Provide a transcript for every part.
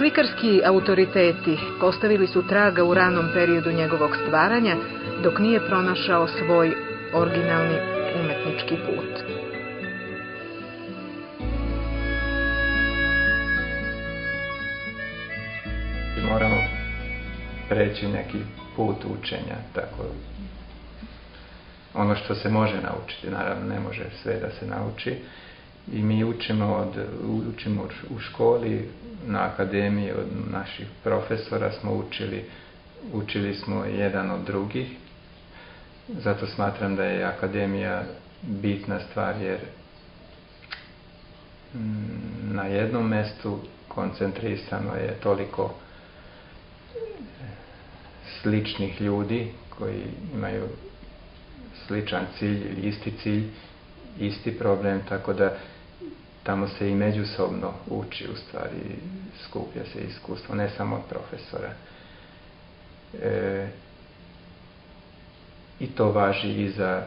Slikarski autoriteti postavili su traga u ranom periodu njegovog stvaranja, dok nije pronašao svoj originalni umetnički put. Moramo preći neki put učenja, tako ono što se može naučiti, naravno ne može sve da se nauči, i mi učimo u školi, na akademiji, od naših profesora smo učili smo jedan od drugih. Zato smatram da je akademija bitna stvar, jer na jednom mjestu koncentrisano je toliko sličnih ljudi koji imaju sličan cilj ili isti cilj, isti problem, tako da tamo se i međusobno uči, u stvari skuplja se iskustvo, ne samo od profesora. I to važi i za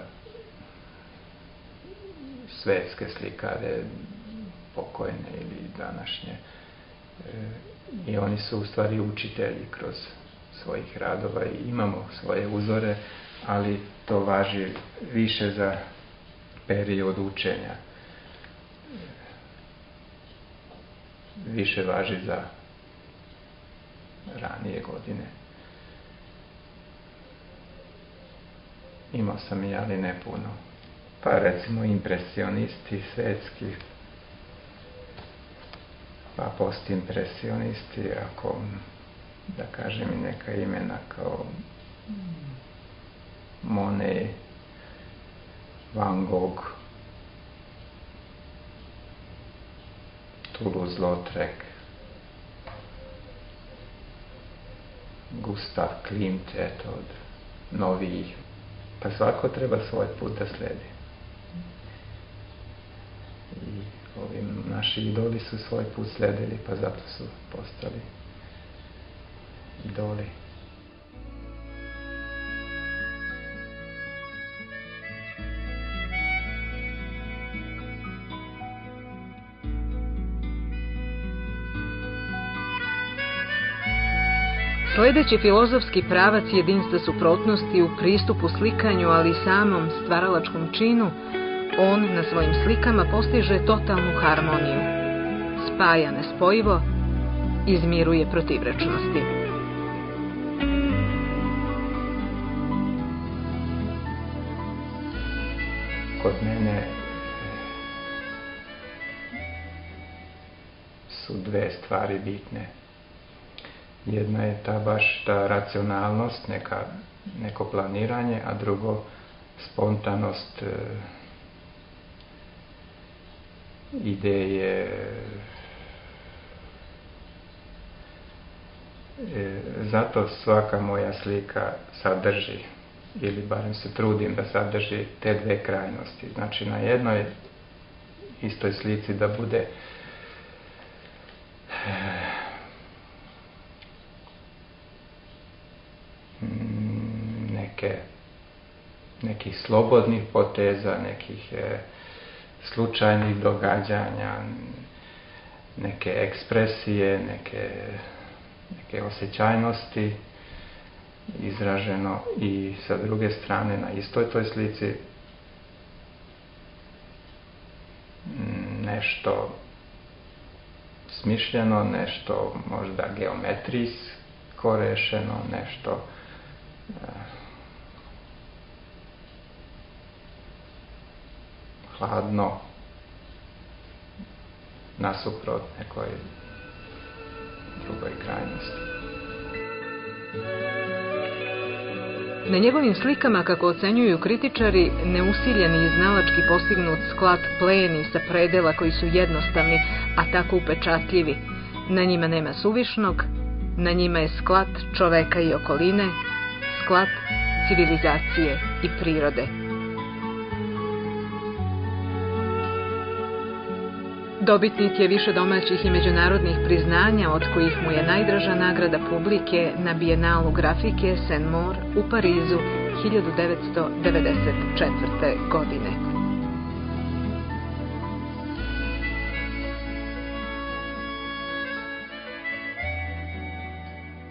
svetske slikare, pokojne ili današnje. I oni su u stvari učitelji kroz svojih radova i imamo svoje uzore, ali to važi više za period učenja. Više važi za ranije godine. Imao sam i, ali ne puno. Pa recimo impresionisti svetski, pa postimpresionisti, ako da kažem i neka imena kao Monet, Van Gogh, Toulouse-Lautrec, Gustav Klimt, eto, od novijih. Pa svako treba svoj put da sledi. I ovi naši idoli su svoj put sledili, pa zato su postali idoli. Sledeći filozofski pravac jedinstva suprotnosti u pristupu slikanju, ali i samom stvaralačkom činu, on na svojim slikama postiže totalnu harmoniju. Spaja nespojivo, izmiruje protivrečnosti. Kod mene su dve stvari bitne. Jedna je baš ta racionalnost, neko planiranje, a drugo spontanost, ideje. Zato svaka moja slika sadrži, ili barem se trudim da sadrži te dve krajnosti. Znači na jednoj istoj slici da bude nekih slobodnih poteza, nekih slučajnih događanja, neke ekspresije, neke osjećajnosti izraženo, i sa druge strane na istoj toj slici nešto smišljeno, nešto možda geometrijsko rešeno, nešto hladno, nasuprot nekoj drugoj krajnosti. Na njegovim slikama, kako ocenjuju kritičari, neusiljeni i znalački postignut sklad pleni sa predela koji su jednostavni, a tako upečatljivi. Na njima nema suvišnog, na njima je sklad čoveka i okoline, sklad civilizacije i prirode. Dobitnik je više domaćih i međunarodnih priznanja, od kojih mu je najdraža nagrada publike na Bijenalu grafike Saint-Maur u Parizu 1994. godine.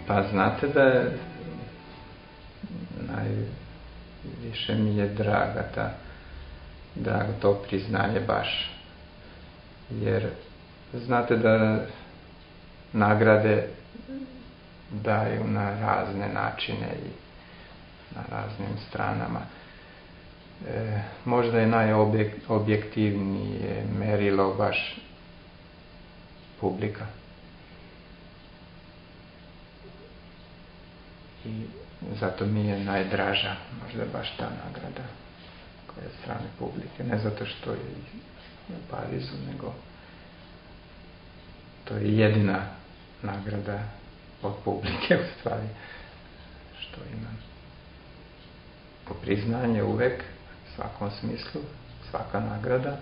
Pa znate da najviše mi je drago to priznanje baš. Jer znate da nagrade daju na razne načine i na raznim stranama. Možda je najobjektivnije merilo baš publika. I zato mi je najdraža možda baš ta nagrada koja je od strane publike. Ne zato što je u Parizu, nego to je jedina nagrada od publike u stvari što imam. Priznanje uvek, u svakom smislu, svaka nagrada.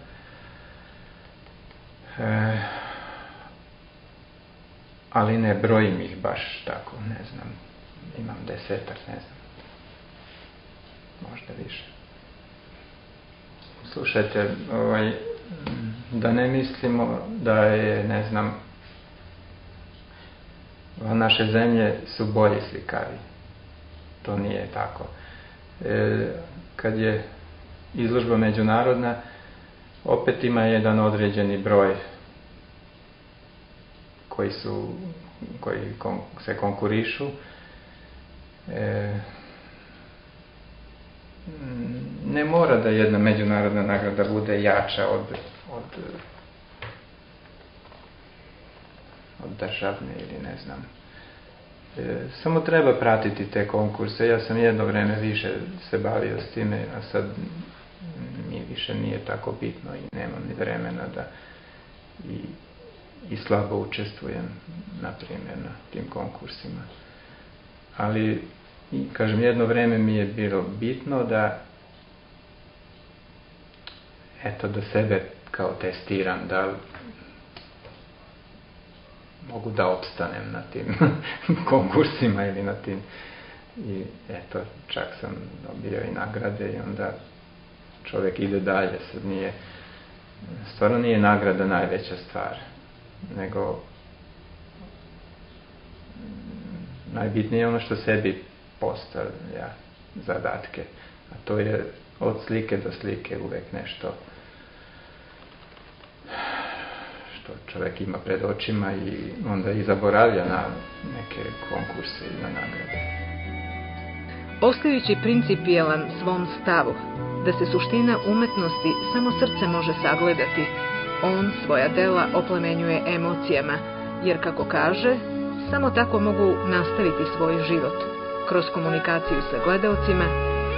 Ali ne brojim ih baš tako, ne znam. Imam 10, ne znam. Možda više. Slušajte, da ne mislimo da je, ne znam, naše zemlje su bolji slikari. To nije tako. Kad je izložba međunarodna, opet ima jedan određeni broj koji se konkurišu. Ne mora da jedna međunarodna nagrada bude jača od državne ili ne znam. Samo treba pratiti te konkurse. Ja sam jedno vreme više se bavio s time, a sad mi više nije tako bitno i nemam ni vremena da i slabo učestvujem, na primjer, na tim konkursima. Ali, kažem, jedno vreme mi je bilo bitno da sebe kao testiram, da mogu da opstanem na tim konkursima ili na tim. I čak sam dobio i nagrade i onda čovjek ide dalje. Stvarno nije nagrada najveća stvar, nego najbitnije je ono što sebi postavlja zadatke, a to je od slike do slike uvek nešto što čovjek ima pred očima i onda i zaboravlja na neke konkurse i na nagrade. Ostajući principijelan svom stavu, da se suština umetnosti samo srce može sagledati, on svoja dela oplemenjuje emocijama, jer kako kaže, samo tako mogu nastaviti svoj život, kroz komunikaciju sa gledaocima,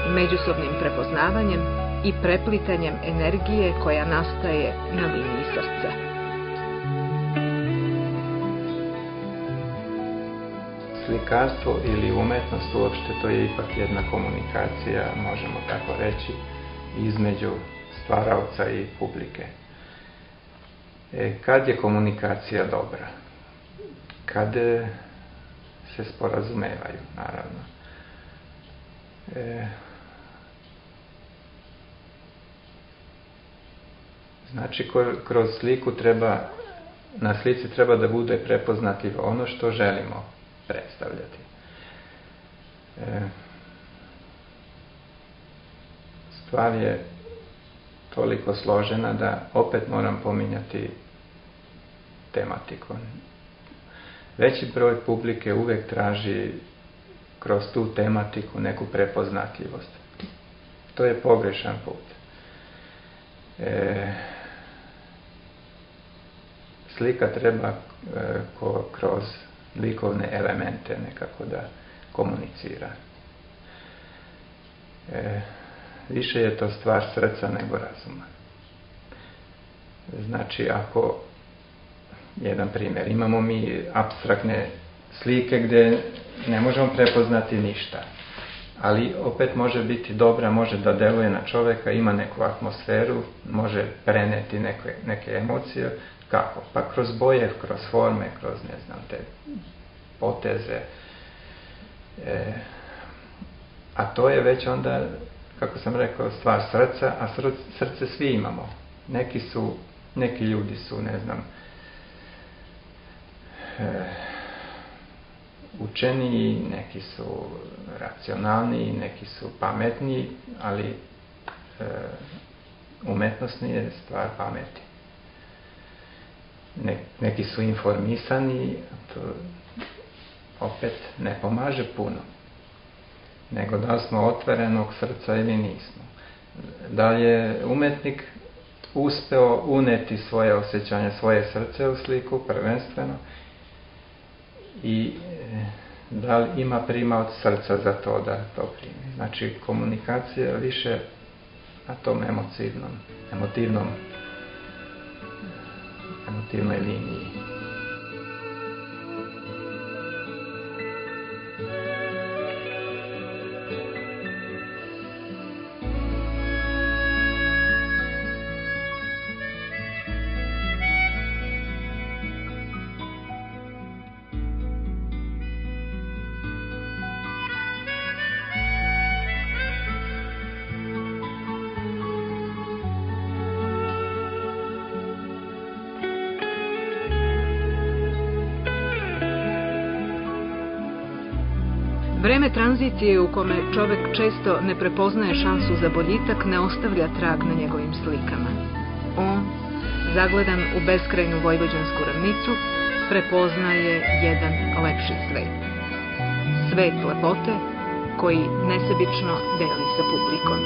međusobnim prepoznavanjem i preplitanjem energije koja nastaje na liniji srca. Slikarstvo ili umetnost uopšte, to je ipak jedna komunikacija, možemo tako reći, između stvaraoca i publike. Kad je komunikacija dobra? Kad se sporazumevaju, naravno. Znači, kroz sliku na slici treba da bude prepoznatljivo ono što želimo predstavljati. Stvar je toliko složena da opet moram pominjati tematiku. Veći broj publike uvek traži kroz tu tematiku neku prepoznatljivost. To je pogrešan put. Slika treba kroz likovne elemente nekako da komunicira. Više je to stvar srca nego razuma. Znači, ako, jedan primjer, imamo mi apstraktne slike gdje ne možemo prepoznati ništa, ali opet može biti dobra, može da deluje na čoveka, ima neku atmosferu, može preneti neke emocije. Kako? Pa kroz boje, kroz forme, kroz, ne znam, te poteze. A to je već onda, kako sam rekao, stvar srca, a srce svi imamo. Neki ljudi su, ne znam, učeniji, neki su racionalniji, neki su pametniji, ali umetnost nije stvar pameti. Neki su informisani, to opet ne pomaže puno, nego da smo otvorenog srca ili nismo. Da je umetnik uspeo uneti svoje osjećanje, svoje srce u sliku prvenstveno i da li ima prima od srca za to da to primi. Znači komunikacija je više na tom emotivnoj liniji. Vreme tranzicije u kome čovek često ne prepoznaje šansu za boljitak ne ostavlja trag na njegovim slikama. On, zagledan u beskrajnu vojvođansku ravnicu, prepoznaje jedan lepši svet. Svet lepote koji nesebično deli sa publikom.